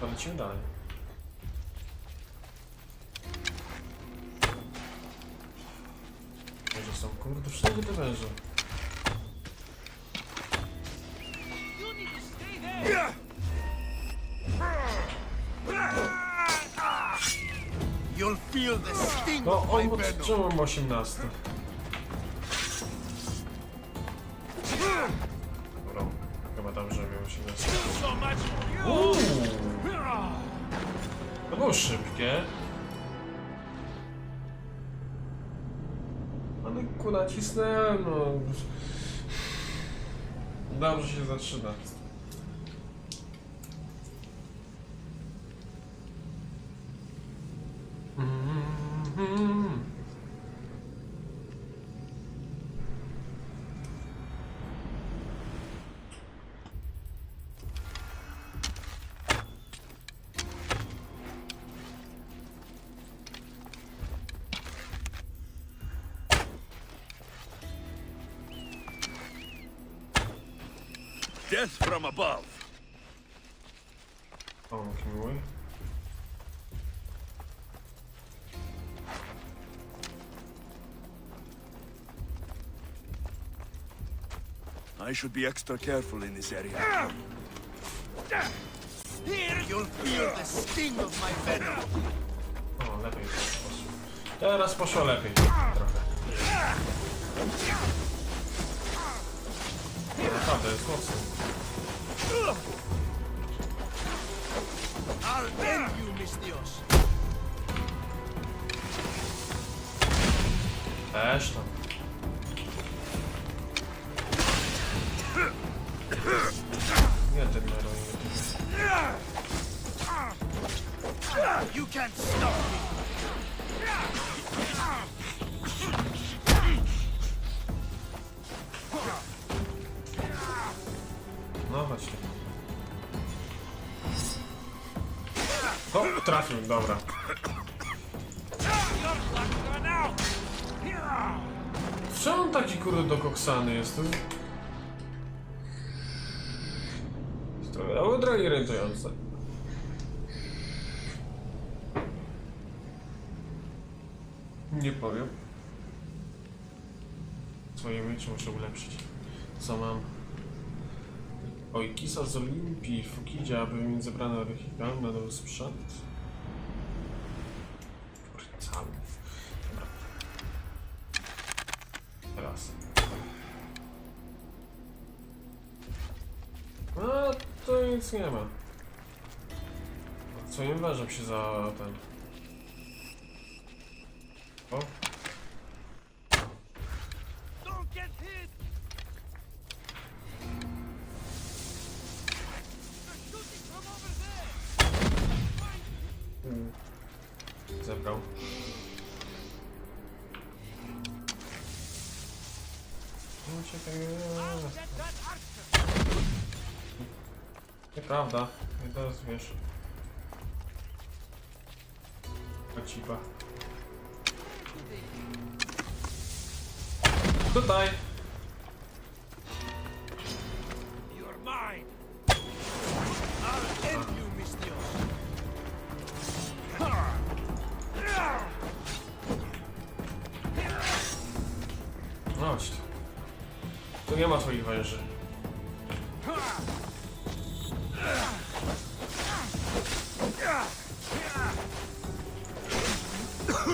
To lecimy dalej. Węże są, kurde, wszędzie te węże. You'll feel the sting No, of my on venom. podtrzymał 18. Dobra, chyba dobrze miał 18. So much for you. To było szybkie. Ale ku nacisnąłem, no. Dobrze się zaczyna. Death from above. O, jaki miły. I should be extra careful in this area. Here you'll feel the sting of my venom. O, lepiej teraz poszło. Teraz poszło lepiej. Trochę. Naprawdę jest mocno. I'll end you, Mistios. Też tam. Nie ten heroin. You can't stop me. No chodź tu. O, trafił, dobra. Co on taki kurde dokoksany jest? To jest trochę drogi irytujące. Nie powiem. Swoje mieć muszę ulepszyć. Co mam? Oj, kisa z Olimpii, Fukidzia, aby mi zebrano wehikal na nowy sprzęt. Cały. Dobra. Teraz. No, to nic nie ma. Co nie uważam się za ten. O. Zebrał. No czekaj. Nieprawda. Nie teraz wiesz. Pocipa. Tutaj. You're mine. I'll end you, Mistios. No chodź tu. Tu nie ma twoich węży.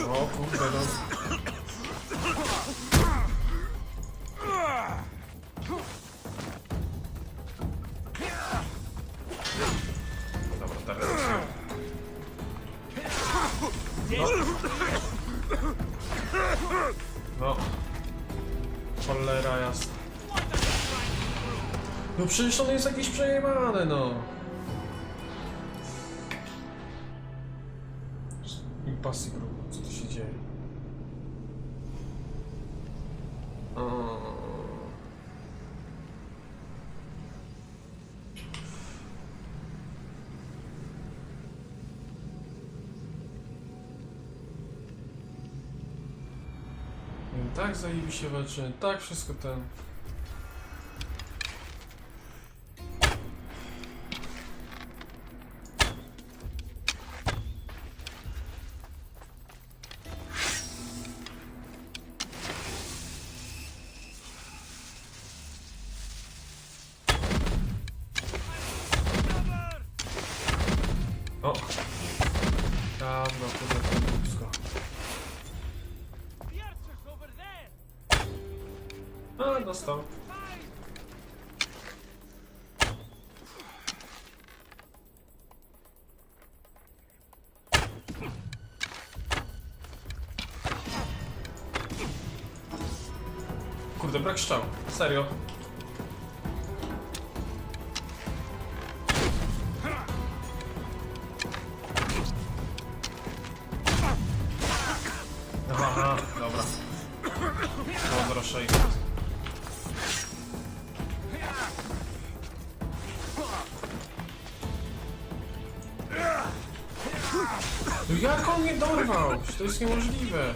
O kurde, no. Dobra, teraz no. Cholera jasna. No przecież on jest jakiś przejebany, no. Impasy grubo, co tu się dzieje? Tak zajebiście walczyłem, tak wszystko ten... O! Dawno, kurde, to blisko. A, dostał. Kurde, brak strzał. Serio. Aha, dobra. 0,6. No jak on mnie dorwał? To jest niemożliwe.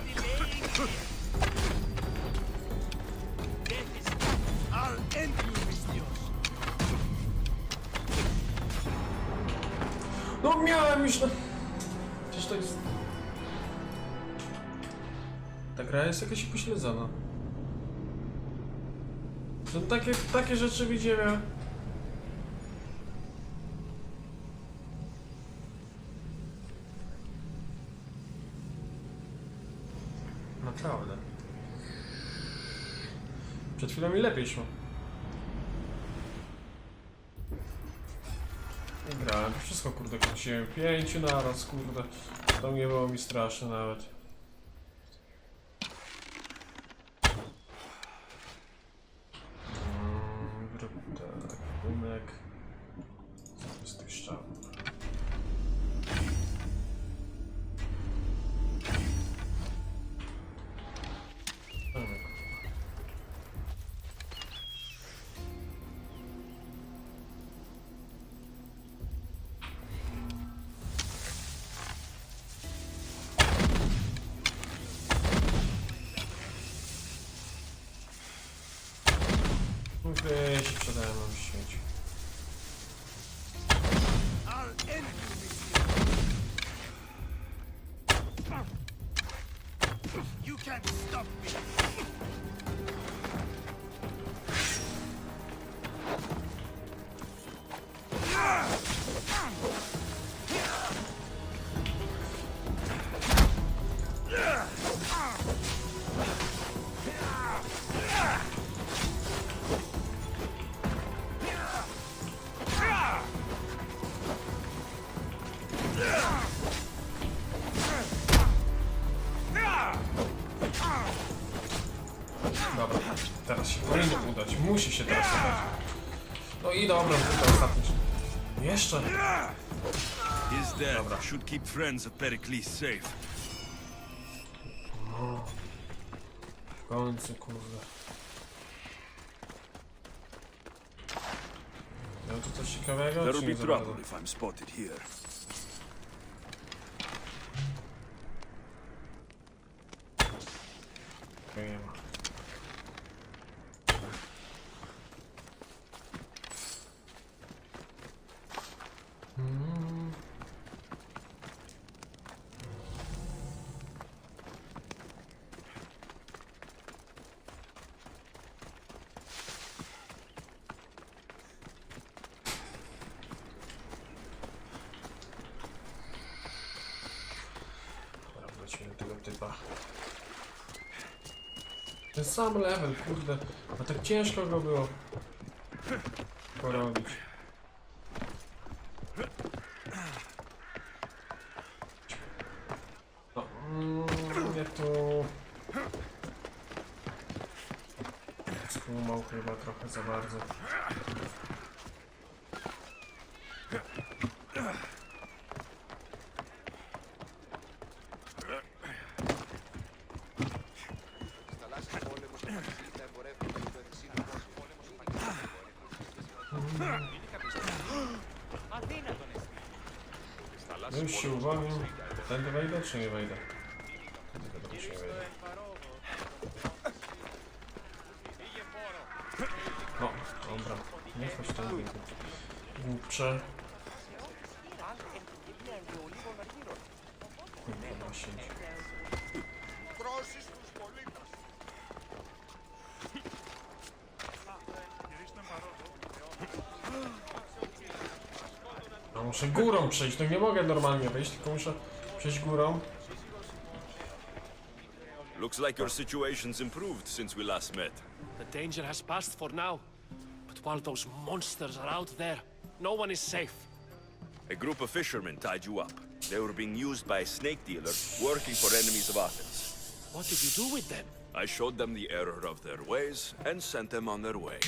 No miałem już... Przecież to jest... Ta gra jest jakaś upośledzona. No takie rzeczy widzimy. Naprawdę. Przed chwilą mi lepiej szło. I grałem, wszystko kurde kręciłem. 5 naraz, kurde. To nie było mi straszne nawet. Gatunek. Z tych strzałów. Weź się przede mną świecił. You can't stop me. Dobra, teraz się powinno udać. Musi się teraz udać. No i dobra, to ostatni. Jeszcze. His death should keep friends of Pericles safe. No. W końcu, kurde. Miał tu coś ciekawego, There'll czy be nie za trouble bardzo? if I'm spotted here. Nie ma. Dobra, wróćmy do tego typa. Ten sam level, kurde. A tak ciężko go było porobić. No, nie tu. Skumał chyba trochę za bardzo. No już się uwolnił. Tędy wejdę, czy nie wejdę? Tędy się nie wejdę. No, dobra. Nie chodź tam. Głupcze. Kurwa, siedzi. No, Muszę górą przejść, no nie mogę normalnie wejść, tylko muszę przejść górą. Looks like your situation's improved since we last met. The danger has passed for now. But while those monsters are out there, no one is safe. A group of fishermen tied you up. They were being used by a snake dealer working for enemies of Athens. What did you do with them? I showed them the error of their ways and sent them on their way.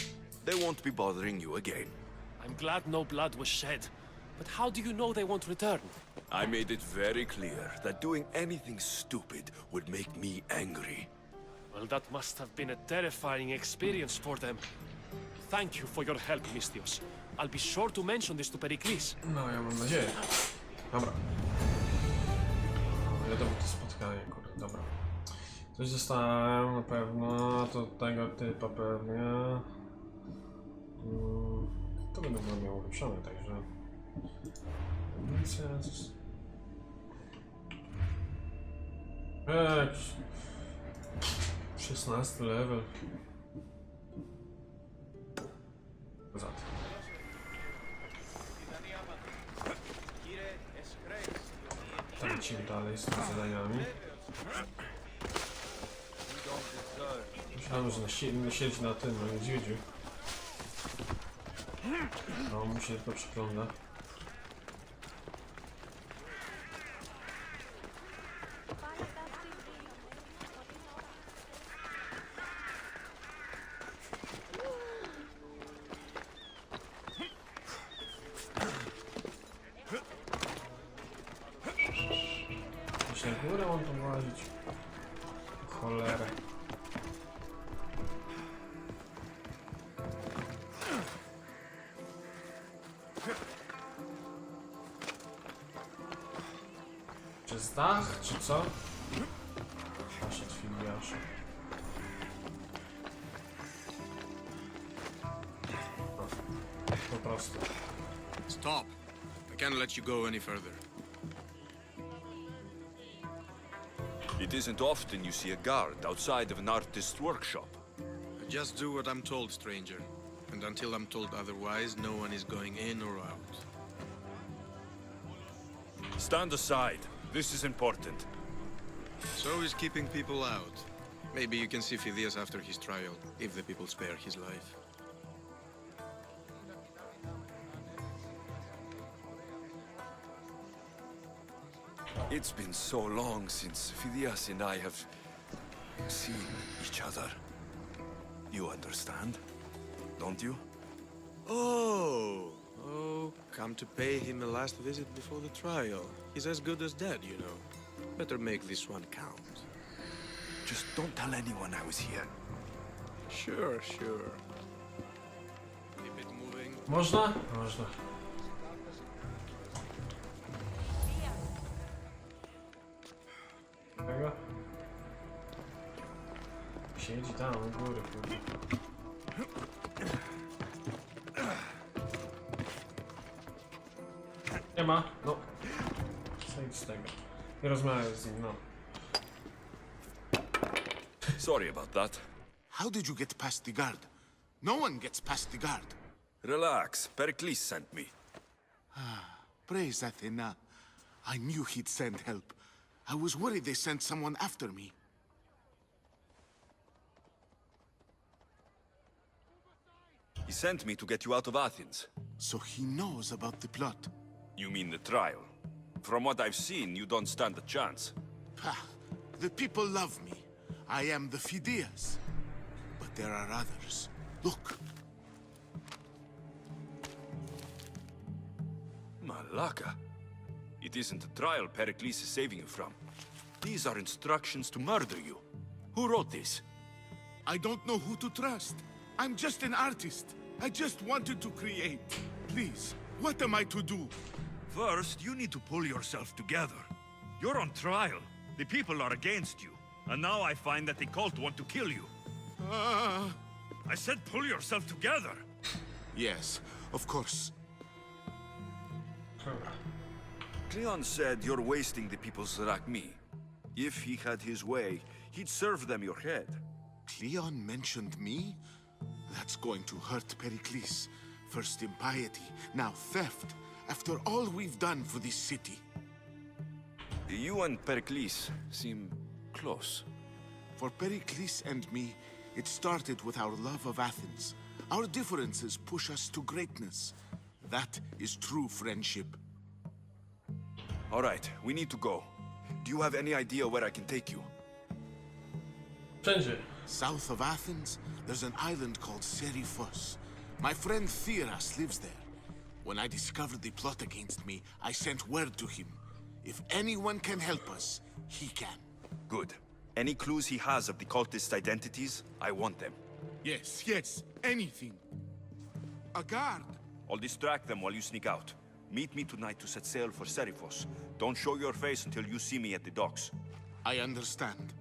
They won't be bothering you again. I'm glad no blood was shed. But how do you know they won't return? I made it very clear that doing anything stupid would make me angry. Well, that must have been a terrifying experience for them. Thank you for your help, Mistios. I'll be sure to mention this to Pericles. No, ja mam nadzieję. Dobra. Ile to było to spotkanie, kurde, dobra. Coś dostałem na pewno, to tego typa pewnie. To będę miał ulepszone, także... Amunicja... 16 level. Za to. Tak, lecimy dalej z tymi zadaniami. Myślałem, że siedzi na tym, na niedźwiedziu. No, mu się tylko przygląda. Myślę, na górę mam to włazić. Cholerę. Przez dach, czy co? Poszedł filiarz. Po prostu. Stop. I can't let you go any further. It isn't often you see a guard outside of an artist's workshop. I just do what I'm told, stranger. And until I'm told otherwise, no one is going in or out. Stand aside. This is important. So is keeping people out. Maybe you can see Phidias after his trial, if the people spare his life. It's been so long since Phidias and I have seen each other. You understand, don't you? Oh, come to pay him a last visit before the trial. He's as good as dead, you know. Better make this one count. Just don't tell anyone I was here. Sure. Keep it moving. Można? Można. Tego? Siedzi tam u góry, kurde. Nie ma, no. Zejdź z tego. Nie rozmawiaj z nim, no. Sorry about that. How did you get past the guard? No one gets past the guard. Relax. Pericles sent me. Praise Athena. I knew he'd send help. I was worried they sent someone after me. He sent me to get you out of Athens. So he knows about the plot. You mean the trial? From what I've seen, you don't stand a chance. Pah, the people love me. I am the Phidias. But there are others. Look. Malaka. It isn't a trial Pericles is saving you from. These are instructions to murder you. Who wrote this? I don't know who to trust. I'm just an artist. I just wanted to create. Please, what am I to do? First, you need to pull yourself together. You're on trial. The people are against you. And now I find that the cult want to kill you. I said pull yourself together. Yes, of course. Cleon said you're wasting the people's Rakmi. If he had his way, he'd serve them your head. Cleon mentioned me? That's going to hurt Pericles. First impiety, now theft. after all we've done for this city. You and Pericles seem close. For Pericles and me, it started with our love of Athens. Our differences push us to greatness. That is true friendship. All right, we need to go. Do you have any idea where I can take you? Wszędzie. South of Athens, there's an island called Serifos. My friend Theras lives there. When I discovered the plot against me, I sent word to him. If anyone can help us, he can. Good. Any clues he has of the cultists' identities, I want them. Yes, anything. A guard. I'll distract them while you sneak out. Meet me tonight to set sail for Serifos. Don't show your face until you see me at the docks. I understand.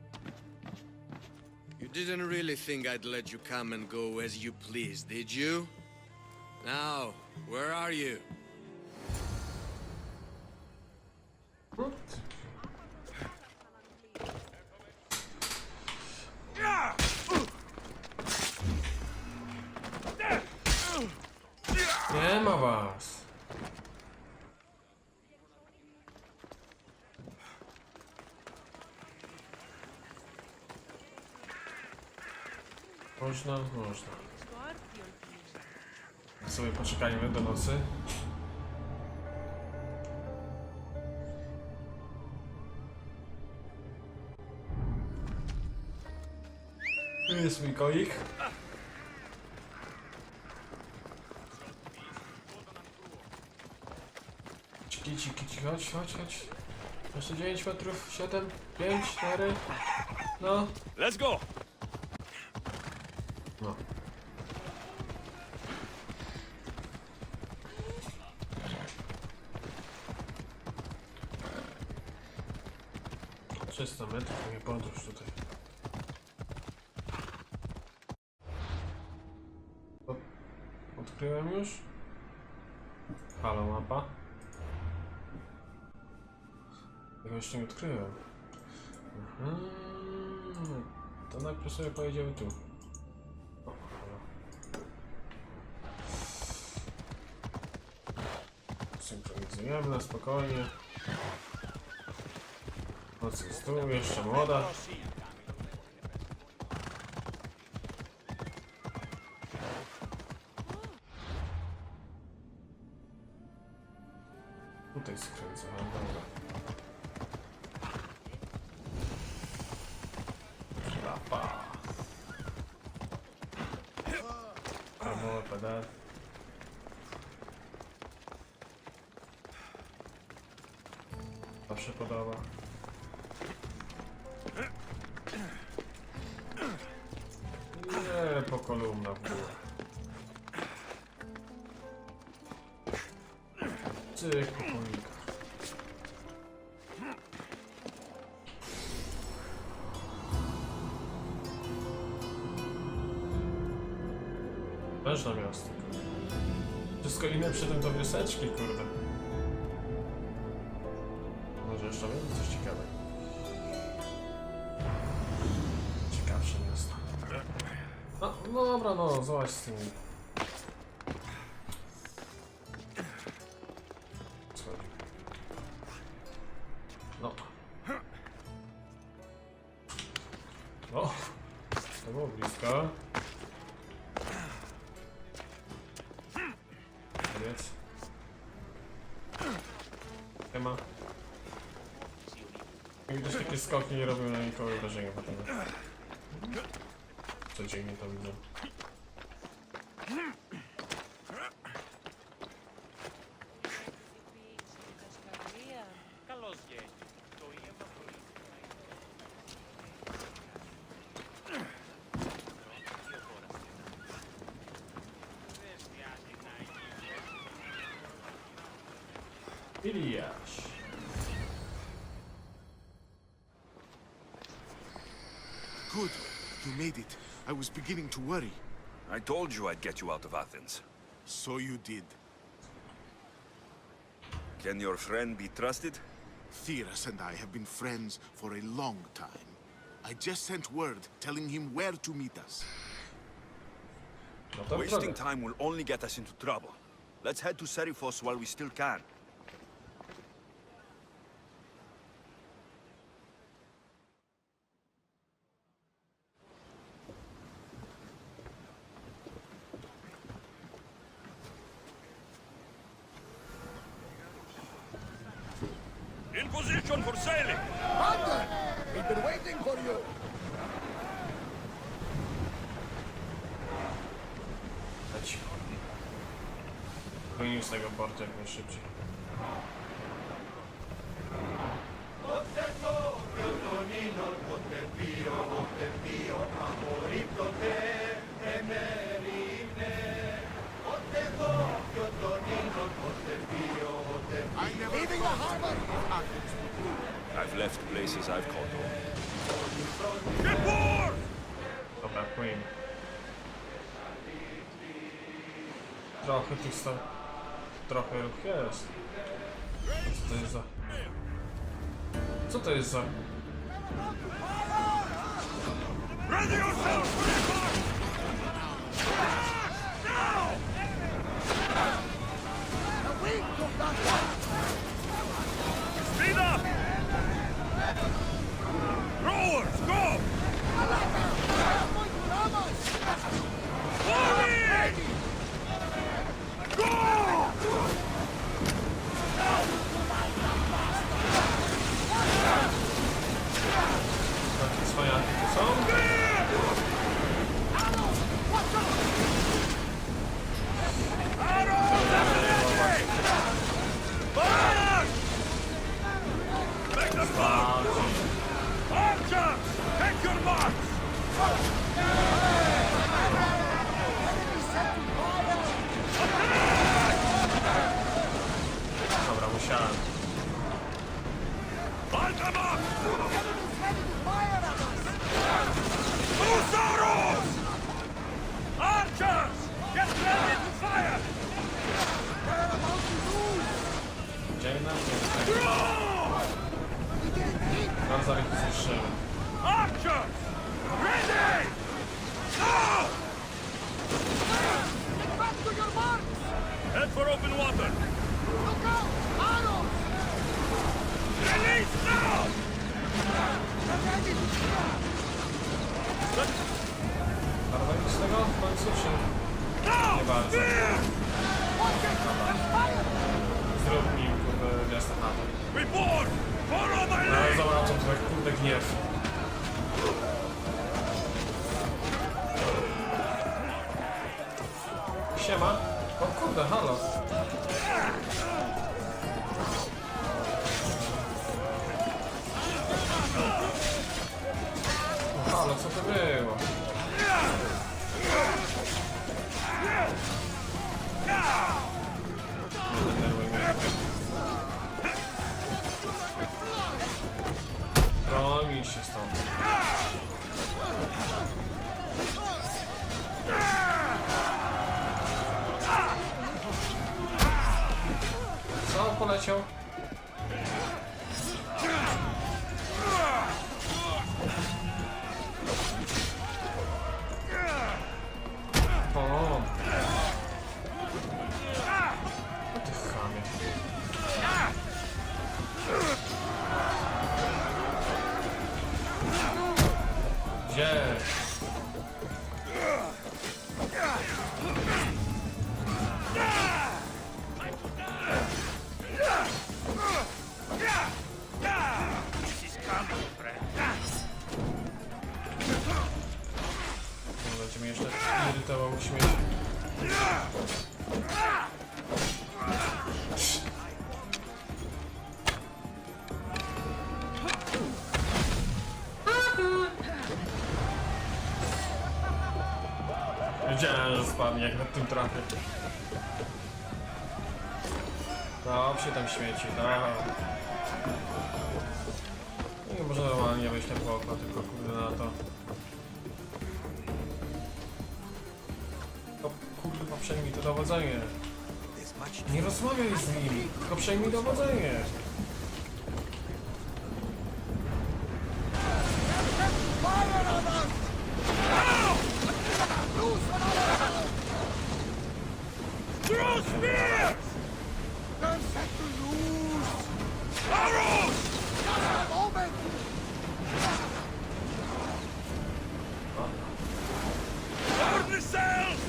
You didn't really think I'd let you come and go as you please, did you? Now, where are you? Nie ma was. Można. Sobie poczekajmy do nocy. Tu jest mój kolik. Ciki, chodź. Jeszcze 9 metrów, 7, 5, 4. No. Let's go! No. Trzysta metrów, nie podróż tutaj. Odkryłem już? Halo, mapa. Tego jeszcze nie odkryłem. To najpierw sobie pojedziemy tu. O, halo. Synchronizujemy na spokojnie. Noc jest tu, jeszcze młoda. Tutaj skręcałem, dobra. Lapa. Albo pedał. Zawsze podoba. Nie, po kolumnach w górę. Cyk, po kolikach. Też na miasto. Wszystko inne przy tym to wioseczki, kurde. Może jeszcze będzie coś ciekawego. Ciekawsze miasto. No dobra, no, zobacz z tymi. Słuchaj. No. O! To było blisko. Koniec. Ema. Widać, takie skoki nie robią na nikogo wrażenia potem. Codziennie to widzę. Iliasz. Good. You made it. I was beginning to worry. I told you I'd get you out of Athens. So you did. Can your friend be trusted? Theras and I have been friends for a long time. I just sent word telling him where to meet us. No to Wasting time will only get us into trouble. Let's head to Serifos while we still can. In position for sailing! Hunter! We've been waiting for you! Leci. Powinien z tego portu jak najszybciej. Leaving the harbor! I've left places I've called home. Shipboard! Dobra, płyń. Trochę tu stał. Trochę ruch jest. Co to jest za... Co to jest za... Ready yourselves for the march! Now! The wind took that one! Speed up! Rowers, go! Forward! Go! Takie cwaniaki tu są? Fire! Make the fire! Walczy. Archers! Take your marks! Dobra, musiałem. Light them up! Husaros! Archers! Get ready to fire! Idziemy na mnie. Draw! Bardzo ich zniszczymy. Archers! Ready! Now! Get back to your marks! Head for open water! Look out! Arrows! Release now! Narwali z tego? W końcu czy... Now! Nie bardzo. Spear! Zrób mi, kurde, miasta na to. Report! Follow my No lead! zobaczą to jak kurde gniew. Siema. O kurde, halo. O, halo, co to było? Nie denerwuj mnie. Broń się stąd. Co on poleciał? O! O ty chamie. Gdzie? Będzie mnie jeszcze irytował śmiech. Wiedziałem, że spadnie, jak nad tym trafię. No, się tam śmieci, tak. Nie można normalnie wejść na okno, tylko kurde na to. To kurwa przejmij to dowodzenie. Nie rozmawiaj z nim, tylko przejmij dowodzenie. Fire on us! Loose another arrow! Draw! They're set to lose! Arrows! Just a moment! Our missiles!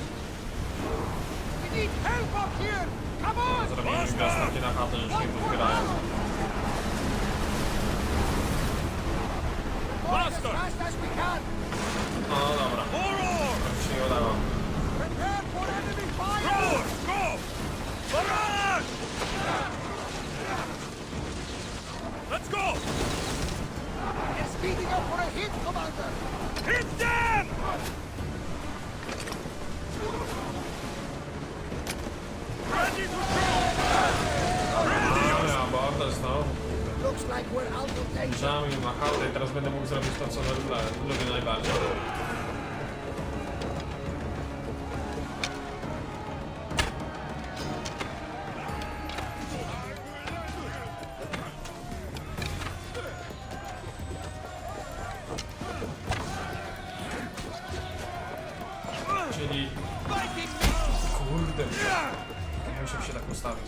We need help up here! Come on! Zrobimy gwiazd takie na chatę, że się pozbierają. Going as fast as we can! No dobra, Forward! tak się nie udało. Prepare for enemy fire! Forward! Go! Barrage! Let's go! They're speeding up for a hit, Commander! Hit them! Ready to shoot! No ja, bordę znowu. Looks like we're out of danger. Wjeżdżamy na chatę i teraz będę mógł zrobić to, co lubię najbardziej. Czyli... Kurde... Nie musiał się tak ustawić.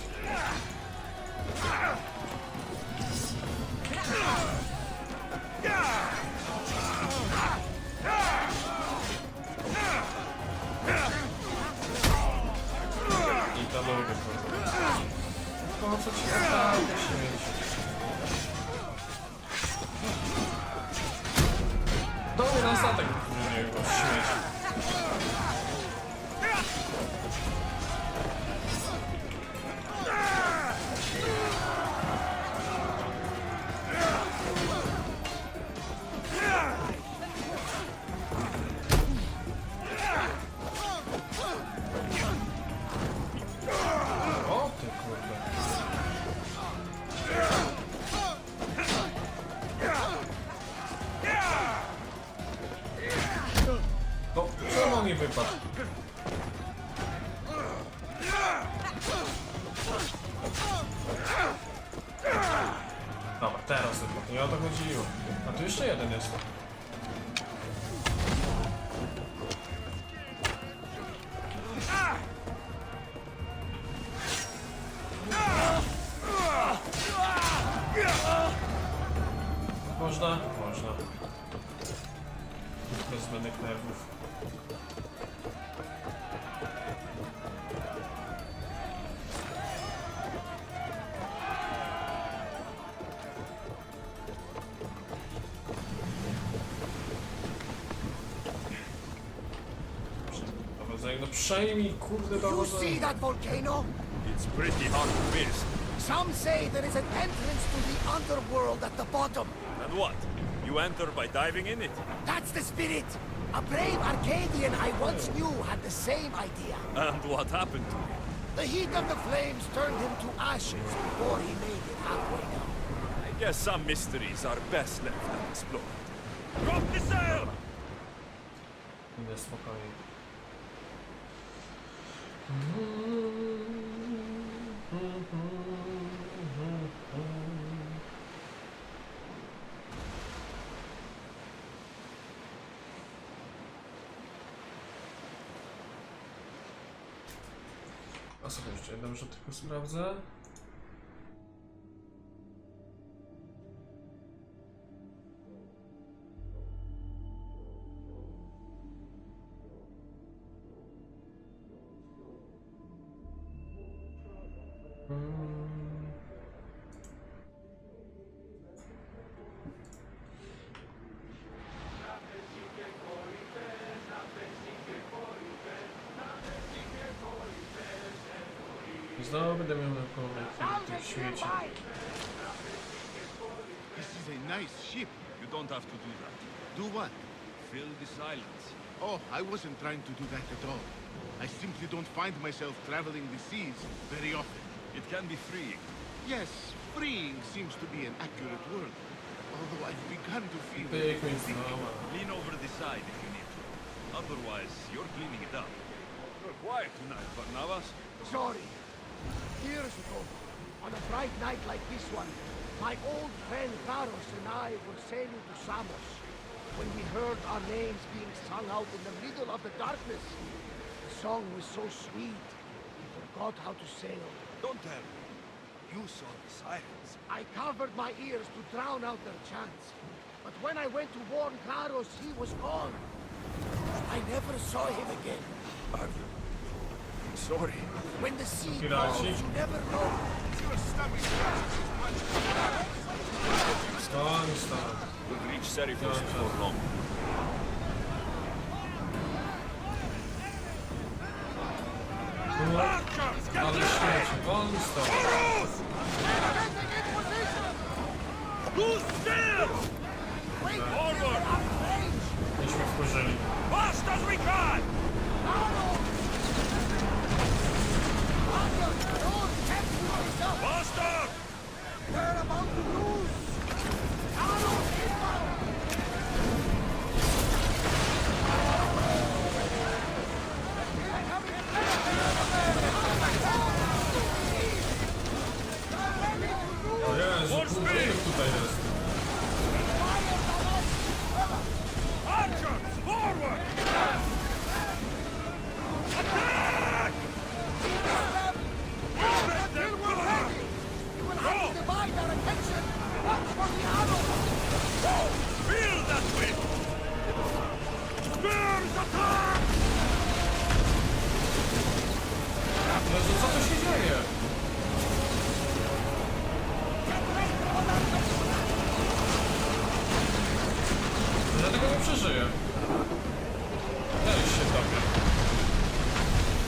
I to lubię, kurde. Po co ci tak śmieć? Dobry na statek, nie go śmieć. O ty kurde. No, czemu on nie wypadł? Dobra, teraz wypadł. Nie o to chodziło. A tu jeszcze jeden jest. Można? Można. Bez zbędnych nerwów. Dowodzenie, no przejmij, kurde, You see dowodzenie. that volcano? It's pretty hard to miss. Some say there is an entrance to the underworld at the bottom. And what? You enter by diving in it? That's the spirit. A brave Arcadian I once knew had the same idea. And what happened to him? The heat of the flames turned him to ashes before he made it halfway down. I guess some mysteries are best left unexplored. Drop the sail! Idę spokojnie. A sobie jeszcze jedną rzecz tylko sprawdzę. Znowu będę miał na tych śmieci. This is a nice ship. You don't have to do that. Do what? Fill the silence. Oh, I wasn't trying to do that at all. I simply don't find myself traveling the seas very often. It can be freeing. Yes, freeing seems to be an accurate word. Although I've begun to feel... Pyk mi znowu. Lean over the side if you need to. Otherwise, you're cleaning it up. You're quiet tonight, Barnabas. Sorry. Years ago, on a bright night like this one, my old friend Varos and I were sailing to Samos when we heard our names being sung out in the middle of the darkness. The song was so sweet, we forgot how to sail. Don't tell me. You saw the sirens. I covered my ears to drown out their chants. But when I went to warn Karos, he was gone. I never saw him again. I'm sorry. When the sea Creed calls, Odyssey. you never know. Your stomach hurts as much as Panstwa. We'll reach serii before long. Ale świeci, Panstwa. Who's still? Forward! Myśmy wkurzyli. Fast as we can! Faster! They're about to lose. Karos inbound. O Jezu, kurde, ile tutaj jest? Archers, forward! Attack! Let them go! We'll divide our attention. Watch for the arrows. Feel that wind! Spears attack! Jezu, co tu się dzieje? Ja tego nie przeżyję. Też się topię.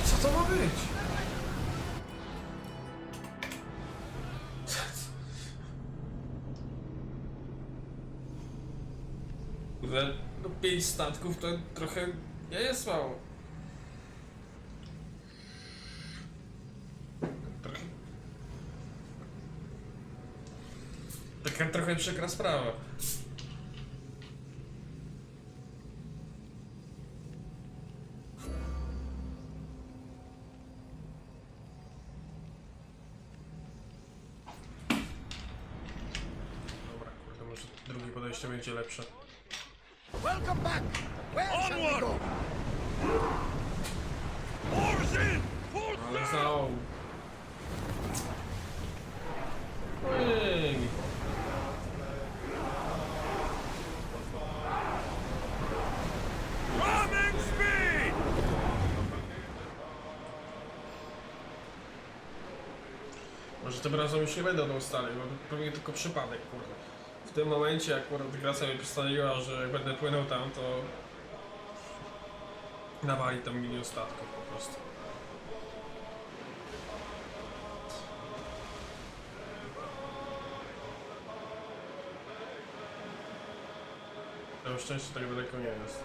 Co to ma być? No 5 statków to trochę nie jest mało. Taka trochę przykra sprawa. Dobra, kurde, może drugie podejście będzie lepsze. Welcome back. Where shall we Onward! go? Oars in! Full Ale sail! znowu. Ojej. Ramming speed! Może tym razem już nie będę tą stali, bo to pewnie tylko przypadek, kurde. W tym momencie akurat gra sobie postanowiła, że jak będę płynął tam, to nawali tam milion statków po prostu. Na szczęście tak daleko nie jest.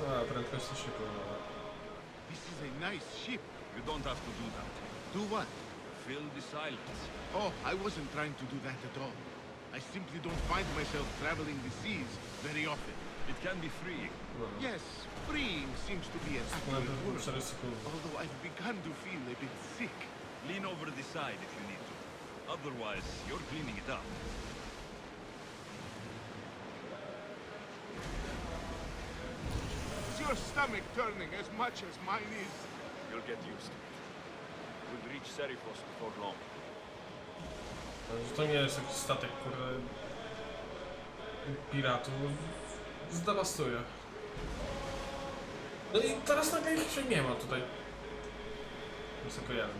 A, prędkość to się pływa. This is a nice ship. You don't have to do that. Do what? Fill the silence. Oh, I wasn't trying to do that at all. I simply don't find myself traveling the seas very often. It can be freeing. Yes, freeing seems to be an Na accurate pewno word. 4 sekundy. Although I've begun to feel a bit sick. Lean over the side if you need to. Otherwise, you're cleaning it up. Is your stomach turning as much as mine is? You'll get used to it. We'll reach Serifos before long. Że to nie jest jakiś statek, kurde, piratów. Zdewastuje. No i teraz nagle ich się nie ma tutaj. Wysoko jadę.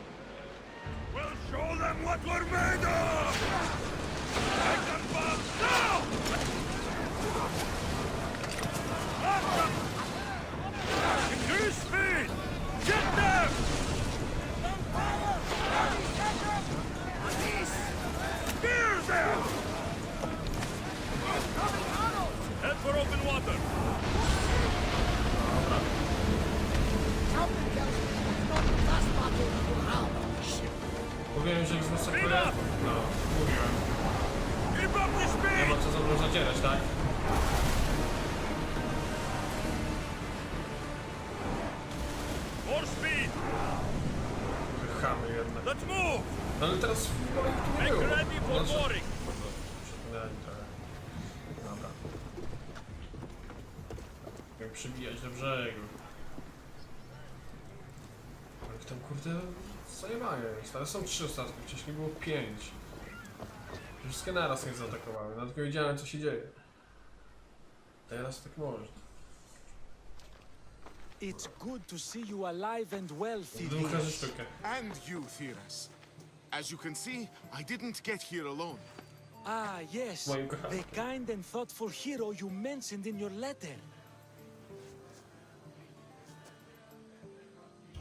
We'll show them what we're made of! Take them back now! Increase speed! Get them! Spear them! Head for open water! Something tells me it's not the last battle we will have on the ship. Mówiłem, że ich zmasakruję? No, mówiłem. Keep up the Nie speed! ma co za mną zacierać, tak? More speed! Chamy jednak. Let's move! No ale teraz w ogóle ich tu nie Make było. ready for Znaczy, mooring! przekonali trochę. Dobra. Jak przybijać do brzegu. Tam kurde zajebanie jest, ale są 3 statki, wcześniej było 5. Wszystkie naraz nie zaatakowały, nawet nie wiedziałem co się dzieje. Teraz tak można. It's good to see you alive and well, Druga Phileas. sztukę. And you, Theras. As you can see, I didn't get here alone. Ah, yes, Moim kochanym. the kind and thoughtful hero you mentioned in your letter.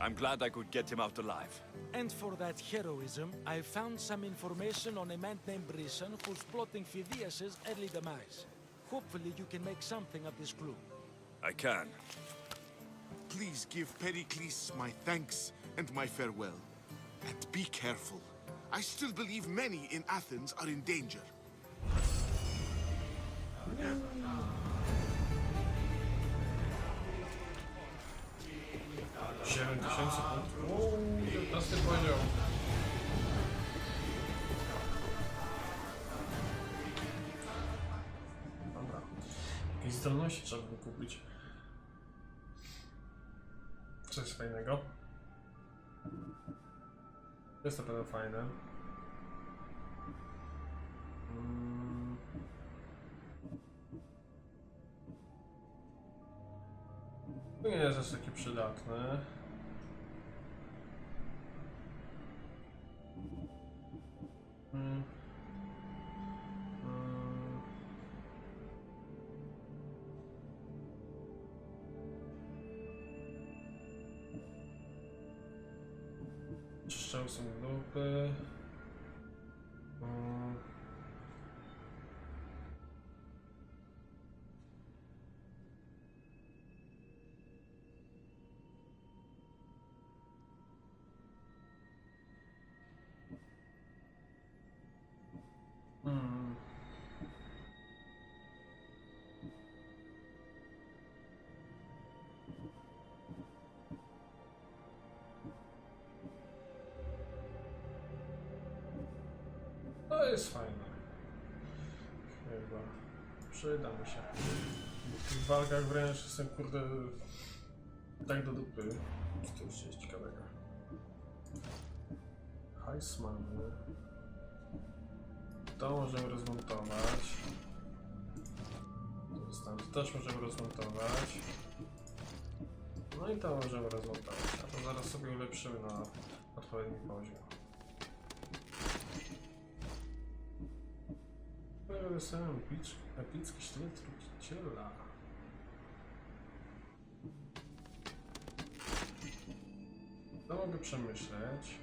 I'm glad I could get him out alive. And for that heroism, I found some information on a man named Brisson who's plotting Phileas's early demise. Hopefully you can make something of this clue. I can. Please give Pericles my thanks and my farewell. And be careful. I still believe many in Athens are in danger. 7000 punktów. Uuu, 19 poziom. Dobra. Jakieś zdolności trzeba by kupić. Co jest fajnego? Jest na pewno fajne. To nie jest aż takie przydatne. Strzały są dupy. To jest fajne. Chyba. Przyda mi się. W tych walkach wręcz jestem kurde tak do dupy. To już jest ciekawego. Hajs mamy. To możemy rozmontować. To jest tam. To też możemy rozmontować. No i to możemy rozmontować. A to zaraz sobie ulepszymy na odpowiedni poziom. Sam epicki sztylet truciciela. To mogę przemyśleć.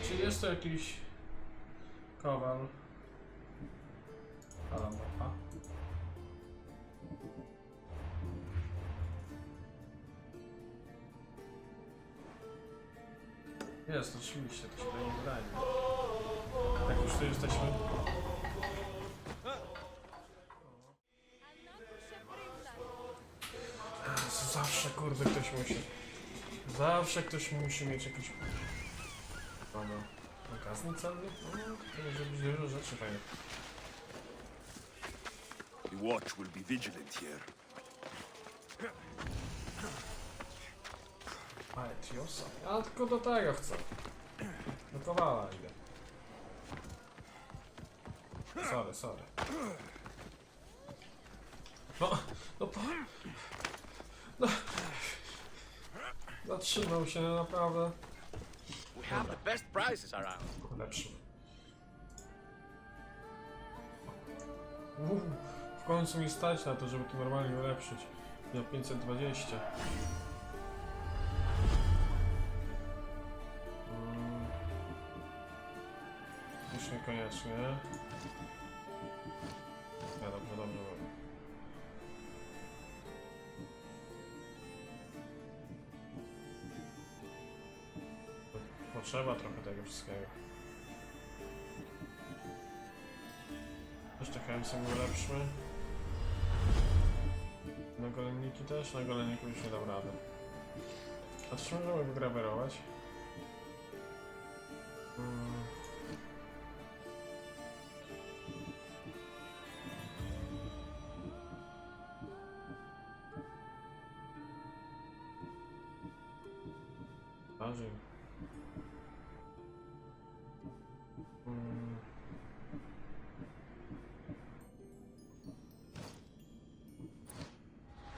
Czy jest to jakiś kowal? Halo, mapa. Jest, oczywiście, to się nie wydaje. Jak już tu jesteśmy. Zawsze, kurde, ktoś musi. Zawsze ktoś musi mieć jakiś... Dobra. Magazyn cały? No, to może być dużo rzeczy fajnych. The watch will be vigilant here. Ale Tiosa. Ja tylko do tego chcę. Do kowala idę. Sorry. Zatrzymał się naprawdę. We have the best prizes around. Lepszy. W końcu mi stać na to, żeby to normalnie ulepszyć. Na 520. Już niekoniecznie. Ja dobrze. Potrzeba trochę tego wszystkiego. Jeszcze chęć sobie ulepszmy. Nagolenniki też? Nagolenników już nie dam rady. A czy możemy wygrawerować? Bardziej.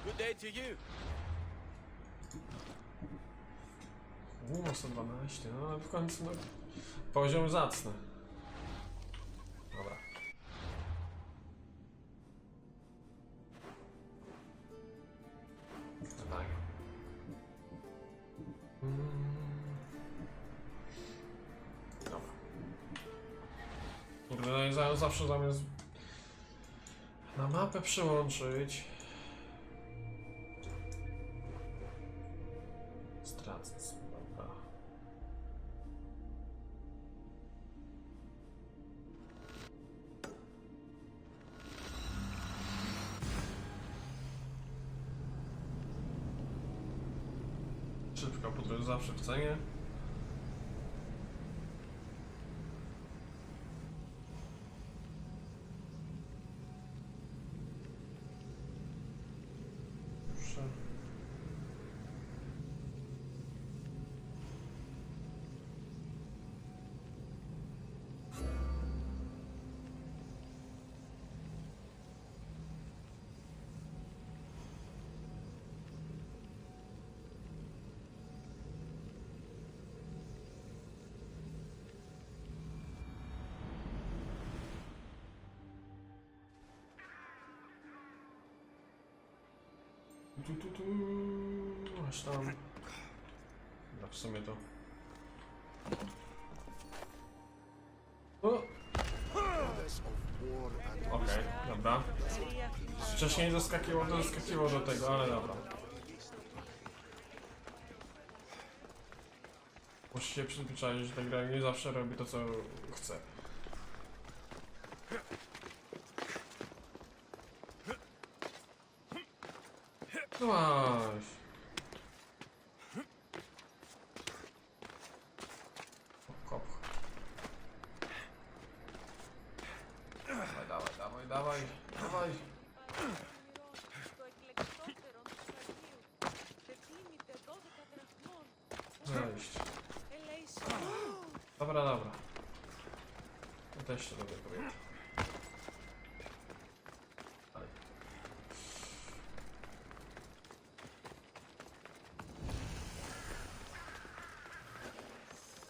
Good day to you. 112, no ale w końcu no, poziom zacny. Dobra. Tak. Dobra. Kurde, no i zawsze zamiast na mapę przyłączyć. Stracę. Dobra. Szybka podróż zawsze w cenie. Proszę. Aż tam. No w sumie to. Okej, dobra. Wcześniej zaskakiwał do tego, ale dobra. Muszę się przyzwyczaić, że ta gra nie zawsze robi to, co chce. No maś. Kop. Dawaj. Zejść. Dobra. Ja też się robię kobieta.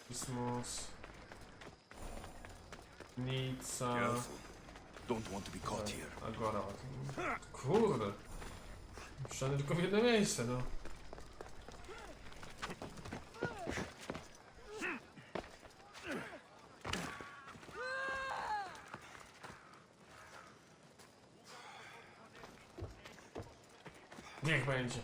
Kosmos. Nica. Careful. Don't want to be caught here. Agora. Kurde. Wszędzie tylko w jedno miejsce, no. Niech będzie.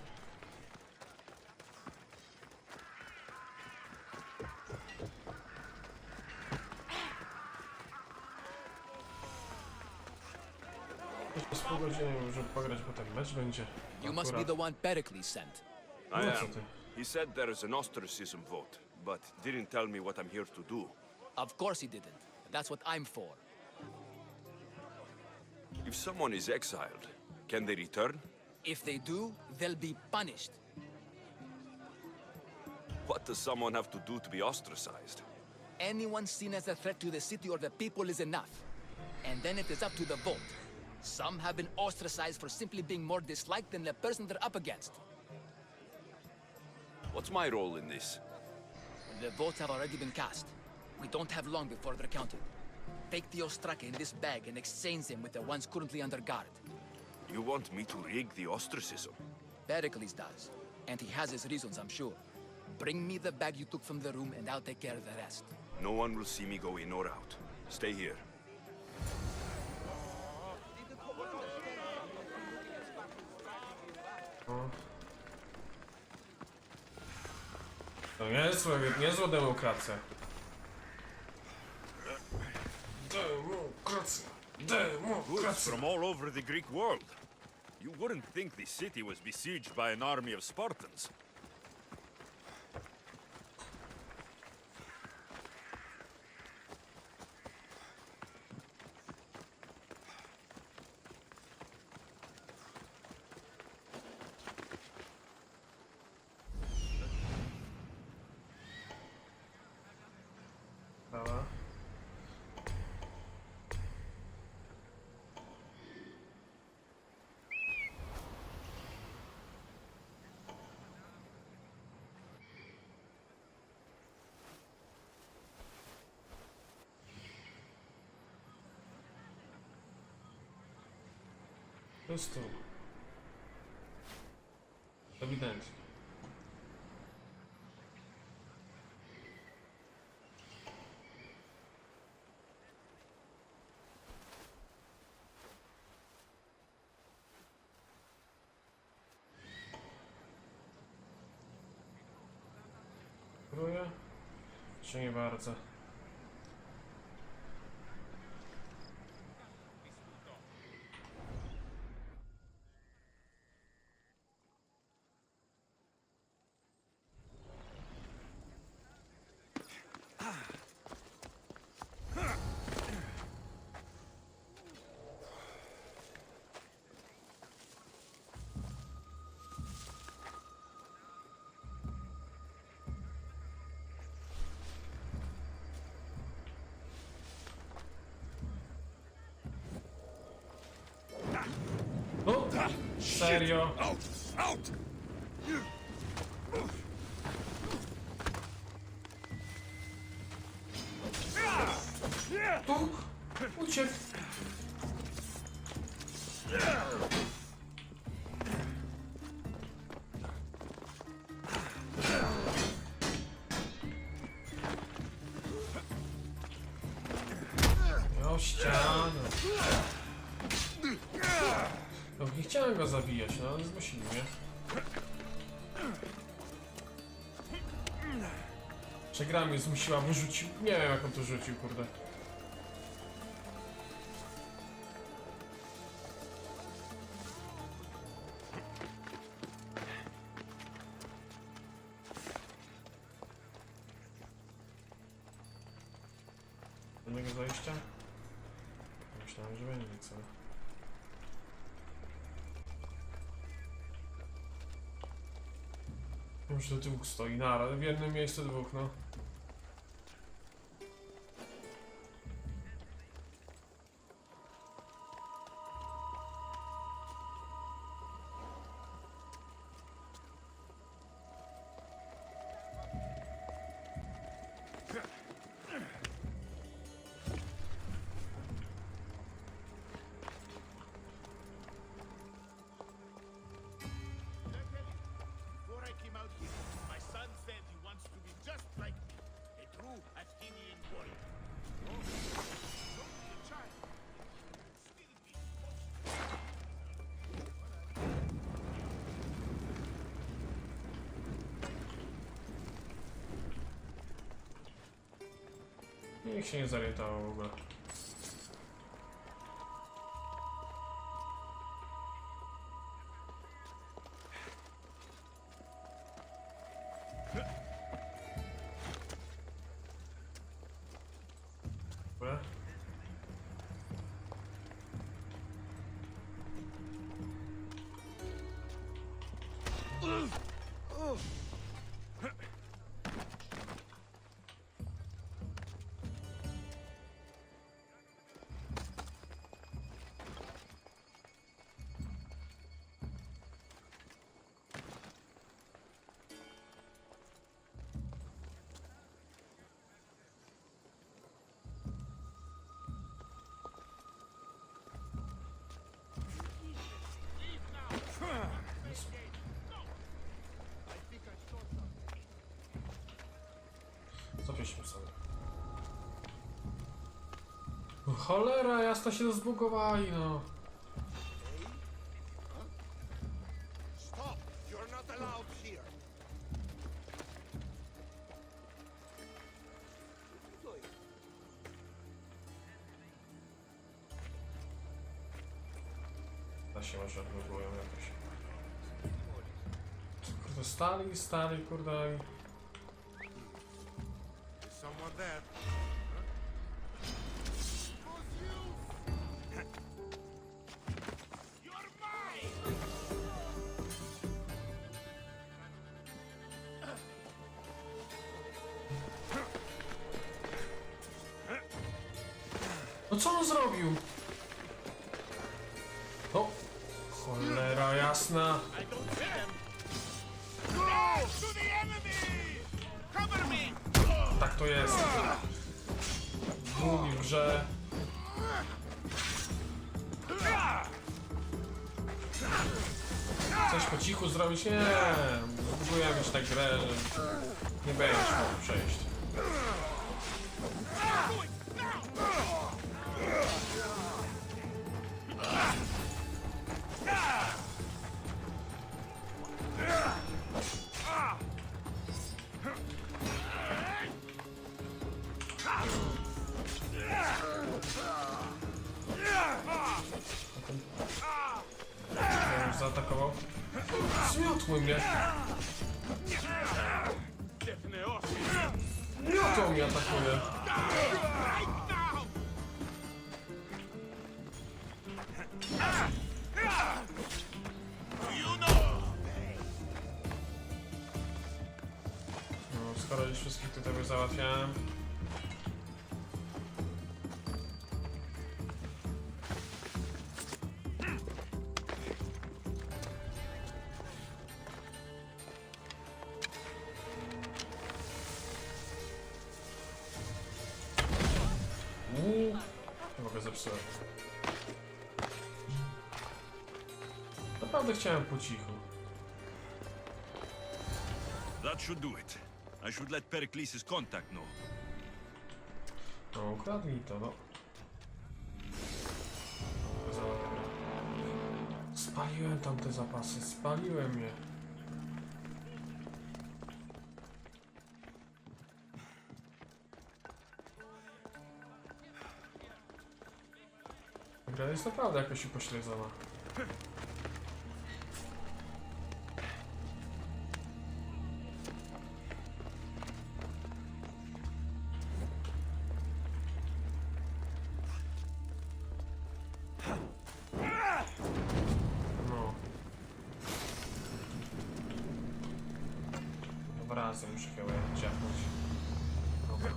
Z pół godziny, żeby pograć, bo ten mecz będzie. You must be the one Pericles sent. I No co am. ty? He said there is an ostracism vote, but didn't tell me what I'm here to do. Of course he didn't. That's what I'm for. If someone is exiled, can they return? If they do, they'll be punished. What does someone have to do to be ostracized? Anyone seen as a threat to the city or the people is enough. And then it is up to the vote. Some have been ostracized for simply being more disliked than the person they're up against. What's my role in this? The votes have already been cast. We don't have long before they're counted. Take the ostraka in this bag and exchange them with the ones currently under guard. You want me to rig the ostracism? Pericles does. And he has his reasons, I'm sure. Bring me the bag you took from the room and I'll take care of the rest. No one will see me go in or out. Stay here. To niezła demokracja. Goods from all over the Greek world. You wouldn't think the city was besieged by an army of Spartans. prostu. Ewidentnie. Próbuję? Czy nie bardzo? O! Serio? Out! Out! Tu! Uciekł! O ścianę! No, nie chciałem go zabijać, no ale zmusili mnie. Czy gra mnie zmusiła, bo rzucił? Nie wiem jak on to rzucił, kurde. Jednego zajścia? Myślałem, że będzie co. Już do dwóch stoi naraz, w jednym miejscu dwóch, no. Before I came out here, my son said he wants to be just like me, a true Athenian warrior. Oh, don't be a child. You can still be Nikt się nie zorientował w ogóle. Dobra. Zapieśmy sobie. O, cholera, jasno się zbugowali, no. Stop! You're not allowed here. Da się może odbugują jakoś. Kurde, stali, kurde. Is someone there? You're mine! No co on zrobił? O! Cholera jasna. I don't see them. Go to the enemy! Cover me! Tak to jest. Długi w grze. Coś po cichu zrobić? Nie. Próbuję mieć tak grę, że nie będziesz mógł przejść. Już zaatakował. Zmiotły mnie. Miotło mnie atakuje. No, skoro już wszystkich tutaj załatwiałem. Mogę zepsułem. Naprawdę chciałem po cichu. That should do it. I should let Pericles' contact know. No, ukradnij to, no. Spaliłem tam te zapasy, spaliłem je. Gra jest naprawdę jakoś upośledzona. No. Dwa razy muszę chyba ciachnąć. Dobra.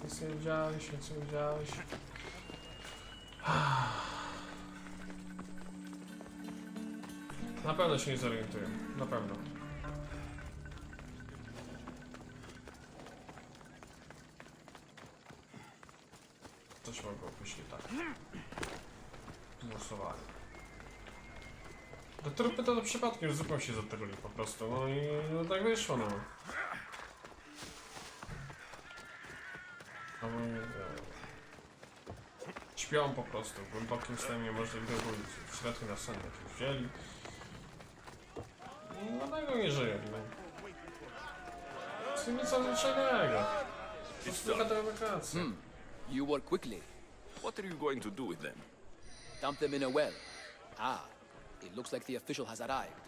Nic nie widziałeś, nic nie widziałeś. Na pewno się nie zorientuję. Na pewno. Coś mogło pójść nie tak. Głosowali. Te trupy to przypadkiem zupełnie się zatruli po prostu. No i no, tak wyszło, no. No bo nie, śpią po prostu, w głębokim stanie może grybując. W środku na sen jakieś wzięli. No tego nie żyją, no. To nic zwyczajnego. To jest tylko te wakacje. You work quickly. What are you going to do with them? Dump them in a well. Ah, it looks like the official has arrived.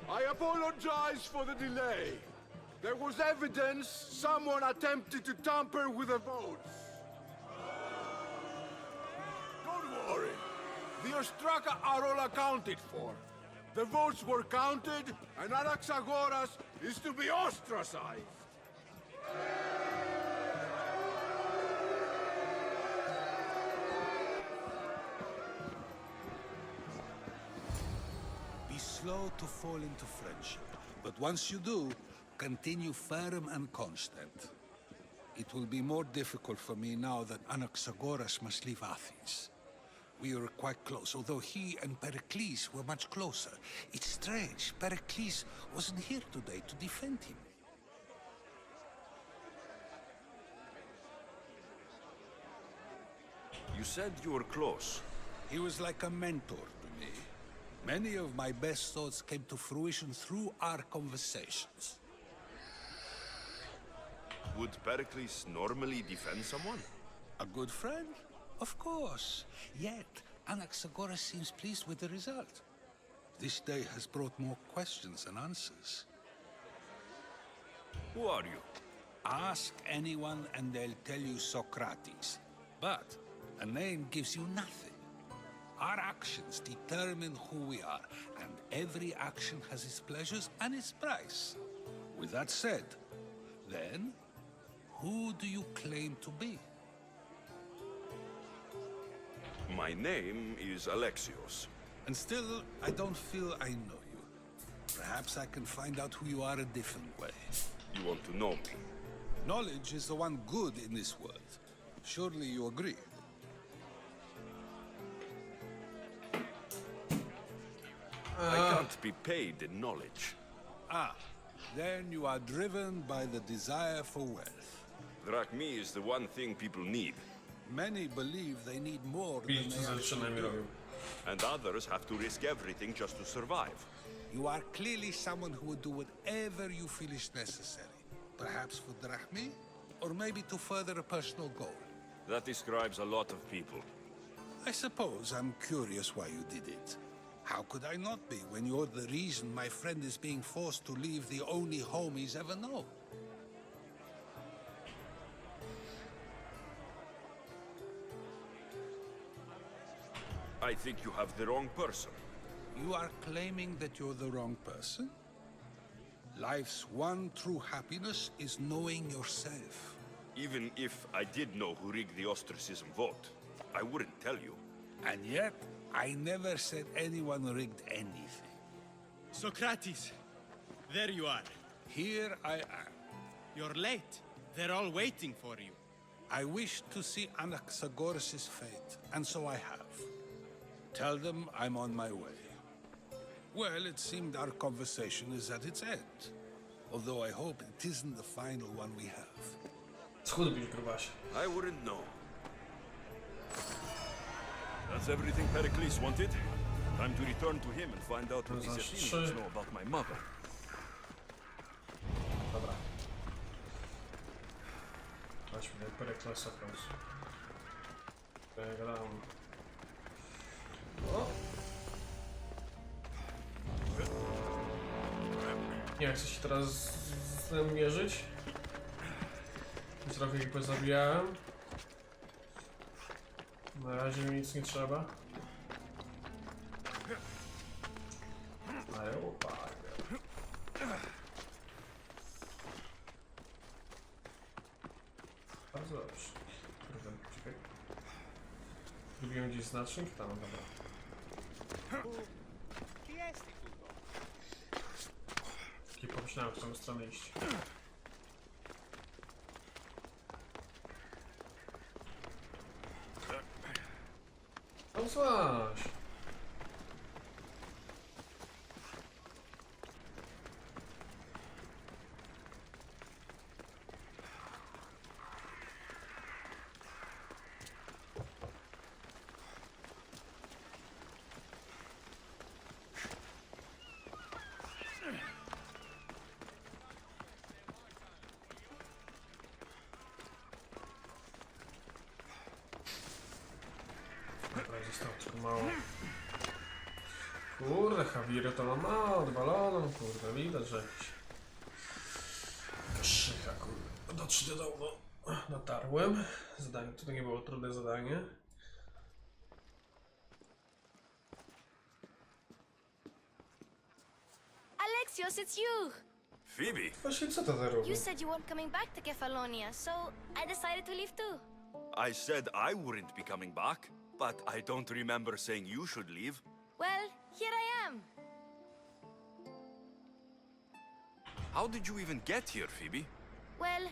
I apologize for the delay. There was evidence someone attempted to tamper with the votes. Don't worry. The Ostraka are all accounted for. The votes were counted, and Anaxagoras is to be ostracized. Be slow to fall into friendship, but once you do, continue firm and constant. It will be more difficult for me now that Anaxagoras must leave Athens. We were quite close, although he and Pericles were much closer. It's strange, Pericles wasn't here today to defend him. You said you were close. He was like a mentor to me. Many of my best thoughts came to fruition through our conversations. Would Pericles normally defend someone? A good friend? Of course. Yet, Anaxagoras seems pleased with the result. This day has brought more questions than answers. Who are you? Ask anyone and they'll tell you Socrates. But a name gives you nothing. Our actions determine who we are, and every action has its pleasures and its price. With that said, then, who do you claim to be? My name is Alexios. And still, I don't feel I know you. Perhaps I can find out who you are a different way. You want to know me? Knowledge is the one good in this world. Surely you agree? I can't be paid in knowledge. Ah, then you are driven by the desire for wealth. Drachmi is the one thing people need, Many believe they need more than Widzisz, they co actually zaczynamy do. robił. and others have to risk everything just to survive. You are clearly someone who would do whatever you feel is necessary. Perhaps for drachmi, or maybe to further a personal goal. That describes a lot of people. I suppose I'm curious why you did it. How could I not be when you're the reason my friend is being forced to leave the only home he's ever known? I think you have the wrong person. You are claiming that you're the wrong person? Life's one true happiness is knowing yourself. Even if I did know who rigged the ostracism vote, I wouldn't tell you. And yet, I never said anyone rigged anything. Socrates, there you are. Here I am. You're late. They're all waiting for you. I wish to see Anaxagoras' fate, and so I have. Tell them I'm on my way. Well, it seemed our conversation is at its end. Although I hope it isn't the final one we have. Schód być grubasie. I wouldn't know. That's everything Pericles wanted. Time to return to him and find out what these Athenians know about my mother. Dobra. Chodźmy do Pereklesa w końcu. Telegram. O! Nie chcę się teraz z tym mierzyć. Trochę ich pozabijałem. Na razie mi nic nie trzeba. Ale uwaga. Bardzo dobrze. Kurde, czekaj. Lubiłem gdzieś znacznik? Tam, dobra. Taki pomyślałem, w którą stronę iść. No coś. Dobra, zostało tylko mało. Kurde, Javier to ma mało odwaloną, kurde, widać, że jakiś... Krzycha, kurde. Dotrz do domu, dotarłem. Zadanie, to nie było trudne zadanie. Alexios, it's you! Phoebe! Właśnie co to za robi? You said you weren't coming back to Kefalonia, so I decided to leave too. I said I wouldn't be coming back, but I don't remember saying you should leave. Well, here I am. How did you even get here, Phoebe? Well,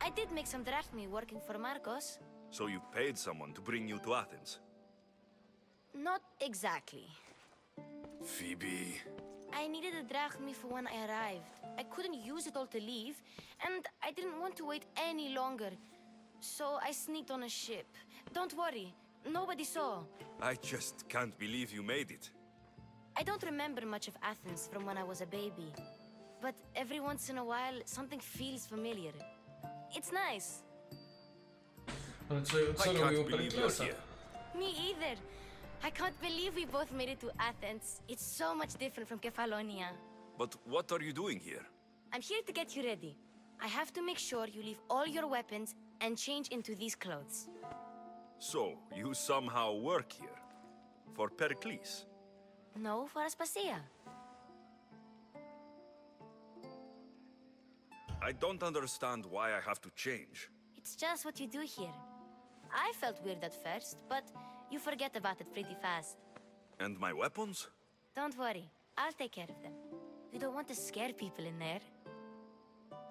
I did make some drachmi working for Marcos. So you paid someone to bring you to Athens? Not exactly. Phoebe... I needed a drachmi for when I arrived. I couldn't use it all to leave, and I didn't want to wait any longer. So I sneaked on a ship. Don't worry, nobody saw. I just can't believe you made it. I don't remember much of Athens from when I was a baby. But every once in a while, something feels familiar. It's nice. Ale co I robił can't believe you're Pereklesa? here. Me either. I can't believe we both made it to Athens. It's so much different from Kefalonia. But what are you doing here? I'm here to get you ready. I have to make sure you leave all your weapons and change into these clothes. So, you somehow work here? For Pericles? No, for Aspasia. I don't understand why I have to change. It's just what you do here. I felt weird at first, but You forget about it pretty fast. And my weapons? Don't worry, I'll take care of them. You don't want to scare people in there.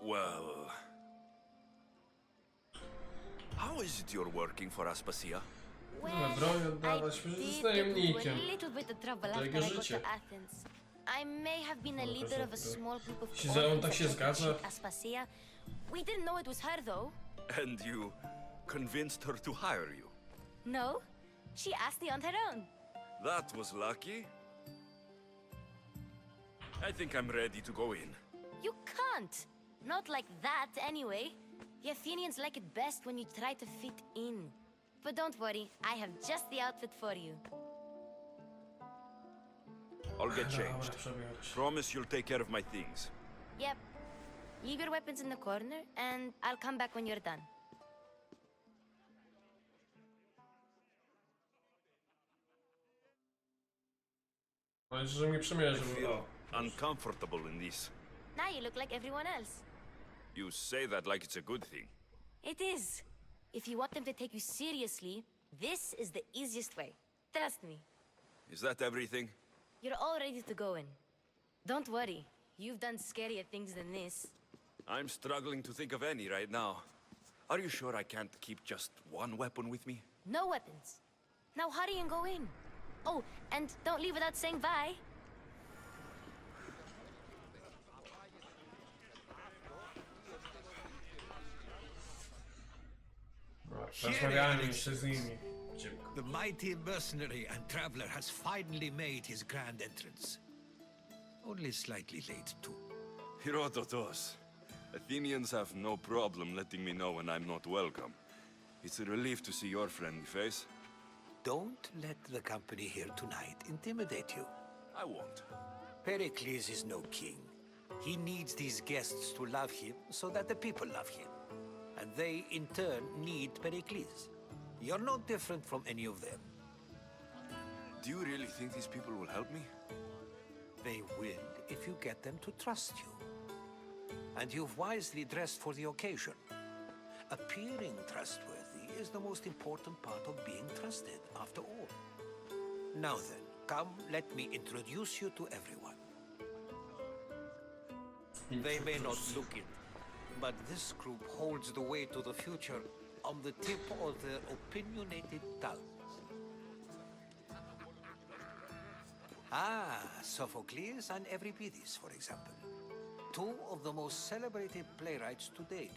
Well... How is it you're working for Aspasia? Mamy broń oddawać, my z najemnikiem. A little bit of trouble To after jego I got życie. to Athens. I may have been a leader of a small group of Jeśli za nią tak się orphans that zgadza. worship Aspasia. We didn't know it was her though. And you convinced her to hire you? No, she asked me on her own. That was lucky. I think I'm ready to go in. You can't. Not like that, anyway. The Athenians like it best when you try to fit in. But don't worry, I have just the outfit for you. I'll get Dobra, changed. przebierać. Promise you'll take care of my things. Yep. Leave your weapons in the corner, and I'll come back when you're done. No i że mnie przemierzył. O. Uncomfortable in this. Now you look like everyone else. You say that like it's a good thing. It is. If you want them to take you seriously, this is the easiest way. Trust me. Is that everything? You're all ready to go in. Don't worry. You've done scarier things than this. I'm struggling to think of any right now. Are you sure I can't keep just one weapon with me? No weapons. Now hurry and go in. Oh, and don't leave without saying bye. Rozmawiałem jeszcze z nimi. The mighty mercenary and traveler has finally made his grand entrance. Only slightly late, too. Herodotus. Athenians have no problem letting me know when I'm not welcome. It's a relief to see your friendly face. Don't let the company here tonight intimidate you. I won't. Pericles is no king. He needs these guests to love him so that the people love him. And they, in turn, need Pericles. You're no different from any of them. Do you really think these people will help me? They will if you get them to trust you. And you've wisely dressed for the occasion. Appearing trustworthy is the most important part of being trusted, after all. Now then, come, let me introduce you to everyone. They may not look it, but this group holds the way to the future on the tip of their opinionated tongues. Ah, Sophocles and Euripides, for example. Two of the most celebrated playwrights to date.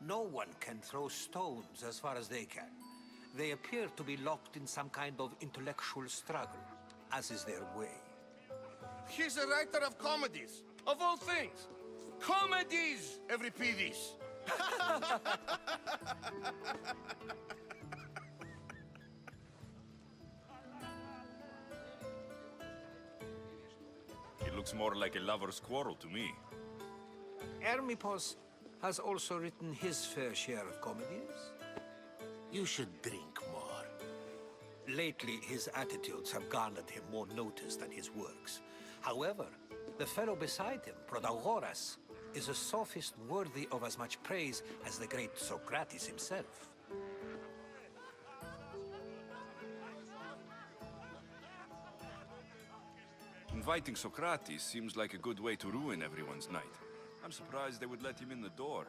No one can throw stones as far as they can. They appear to be locked in some kind of intellectual struggle, as is their way. He's a writer of comedies, of all things. Comedies, Euripides. It looks more like a lover's quarrel to me. Hermippos has also written his fair share of comedies. You should drink more. Lately, his attitudes have garnered him more notice than his works. However, the fellow beside him, Protagoras, is a sophist worthy of as much praise as the great Socrates himself. Inviting Socrates seems like a good way to ruin everyone's night. I'm surprised they would let him in the door.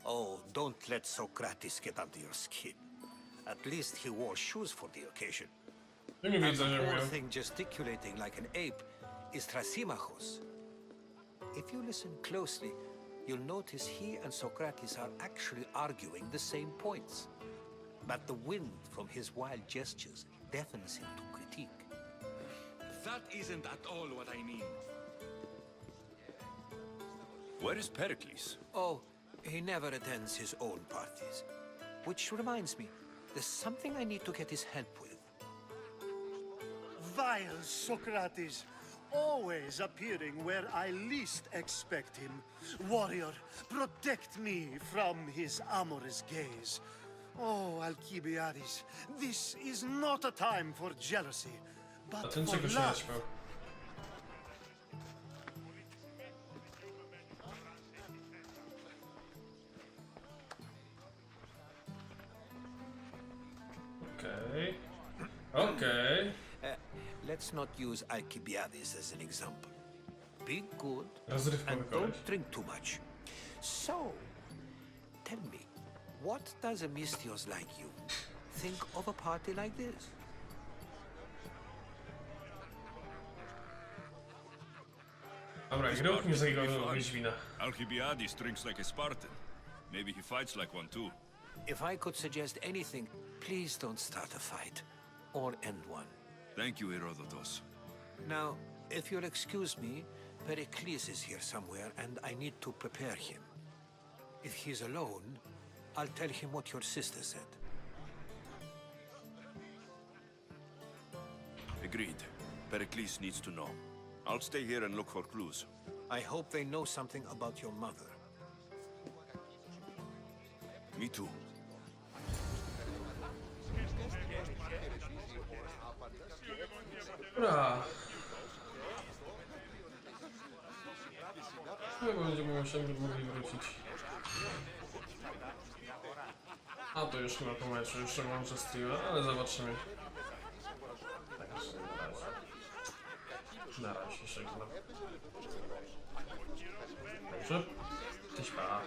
Oh, don't let Socrates get under your skin. At least he wore shoes for the occasion. And the whole thing gesticulating like an ape is Thrasymachos. If you listen closely, you'll notice he and Socrates are actually arguing the same points. But the wind from his wild gestures deafens him to critique. That isn't at all what I mean. Where is Pericles? Oh, he never attends his own parties. Which reminds me, there's something I need to get his help with. Vile Socrates, always appearing where I least expect him. Warrior, protect me from his amorous gaze. Oh, Alcibiades, this is not a time for jealousy, but for love. Okej. Okej. Let's not use Alcibiades as an example. Be good Rozrywkowy and koleś. don't drink too much. So, tell me, what does a Mistios like you think of a party like this? Dobra, grób mnie zajgował Wiedźmina. Alcibiades drinks like a Spartan. Maybe he fights like one too. If I could suggest anything, please don't start a fight or end one. Thank you, Herodotus. Now, if you'll excuse me, Pericles is here somewhere and I need to prepare him. If he's alone, I'll tell him what your sister said. Agreed. Pericles needs to know. I'll stay here and look for clues. I hope they know something about your mother. Me too. Dobra. Chyba będziemy mogli wrócić. A to już chyba po meczu, już włączę streama, ale zobaczymy. Tak, jeszcze na razie. Na razie się żegnam. Dobrze? Cześć, pa.